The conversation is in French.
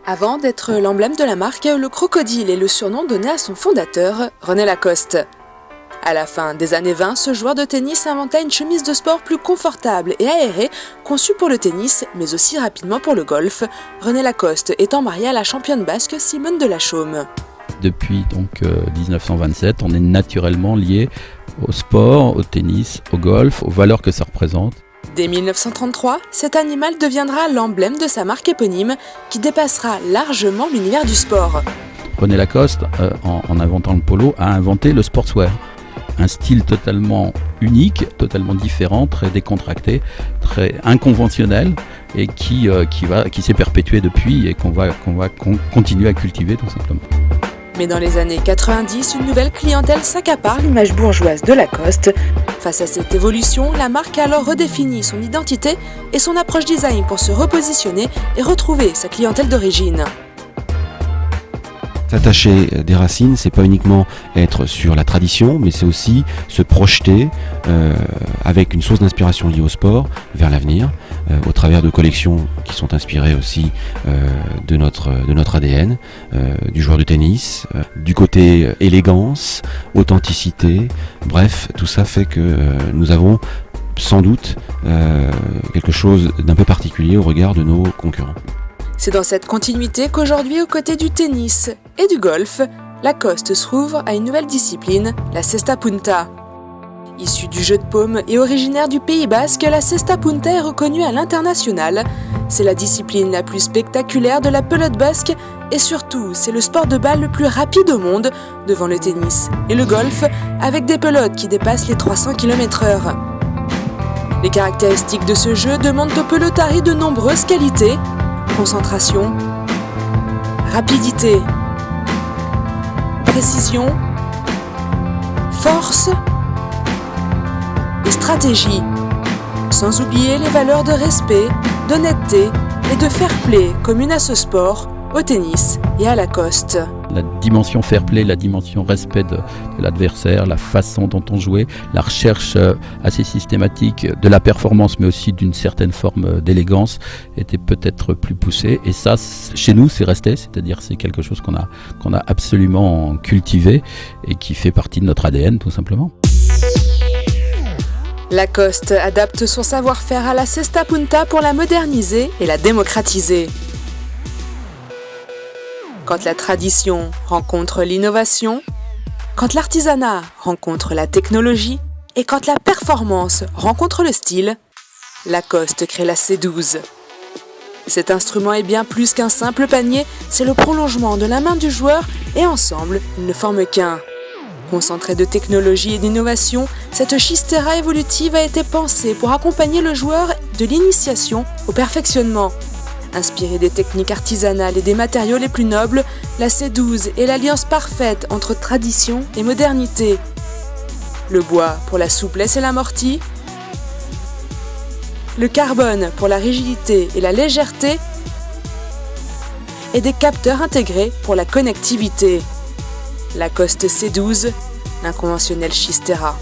Avant d'être l'emblème de la marque, le crocodile est le surnom donné à son fondateur, René Lacoste. À la fin des années 20, ce joueur de tennis inventa une chemise de sport plus confortable et aérée, conçue pour le tennis, mais aussi rapidement pour le golf, René Lacoste étant marié à la championne basque Simone de la Chaume. Depuis 1927, on est naturellement lié au sport, au tennis, au golf, aux valeurs que ça représente. Dès 1933, cet animal deviendra l'emblème de sa marque éponyme qui dépassera largement l'univers du sport. René Lacoste, en inventant le polo, a inventé le sportswear. Un style totalement unique, totalement différent, très décontracté, très inconventionnel et qui s'est perpétué depuis et qu'on va continuer à cultiver tout simplement. Mais dans les années 90, une nouvelle clientèle s'accapare l'image bourgeoise de Lacoste. Face à cette évolution, la marque a alors redéfini son identité et son approche design pour se repositionner et retrouver sa clientèle d'origine. S'attacher des racines, c'est pas uniquement être sur la tradition, mais c'est aussi se projeter avec une source d'inspiration liée au sport vers l'avenir, au travers de collections qui sont inspirées aussi de notre ADN, du joueur de tennis, du côté élégance, authenticité, bref, tout ça fait que nous avons sans doute quelque chose d'un peu particulier au regard de nos concurrents. C'est dans cette continuité qu'aujourd'hui, aux côtés du tennis et du golf, Lacoste s'ouvre à une nouvelle discipline, la cesta punta. Issue du jeu de paume et originaire du Pays Basque, la cesta punta est reconnue à l'international. C'est la discipline la plus spectaculaire de la pelote basque et surtout, c'est le sport de balle le plus rapide au monde, devant le tennis et le golf, avec des pelotes qui dépassent les 300 km/h. Les caractéristiques de ce jeu demandent aux pelotari de nombreuses qualités: concentration, rapidité, précision, force et stratégie, sans oublier les valeurs de respect, d'honnêteté et de fair play communes à ce sport, au tennis et à Lacoste. La dimension fair play, la dimension respect de l'adversaire, la façon dont on jouait, la recherche assez systématique de la performance mais aussi d'une certaine forme d'élégance était peut-être plus poussée. Et ça, chez nous, c'est resté, c'est-à-dire c'est quelque chose qu'on a absolument cultivé et qui fait partie de notre ADN tout simplement. Lacoste adapte son savoir-faire à la cesta punta pour la moderniser et la démocratiser. Quand la tradition rencontre l'innovation, quand l'artisanat rencontre la technologie et quand la performance rencontre le style, Lacoste crée la C12. Cet instrument est bien plus qu'un simple panier, c'est le prolongement de la main du joueur et ensemble, ils ne forment qu'un. Concentré de technologie et d'innovation, cette chistera évolutive a été pensée pour accompagner le joueur de l'initiation au perfectionnement. Inspirée des techniques artisanales et des matériaux les plus nobles, la C12 est l'alliance parfaite entre tradition et modernité. Le bois pour la souplesse et l'amorti, le carbone pour la rigidité et la légèreté, et des capteurs intégrés pour la connectivité. Lacoste C12, l'inconventionnel chistera.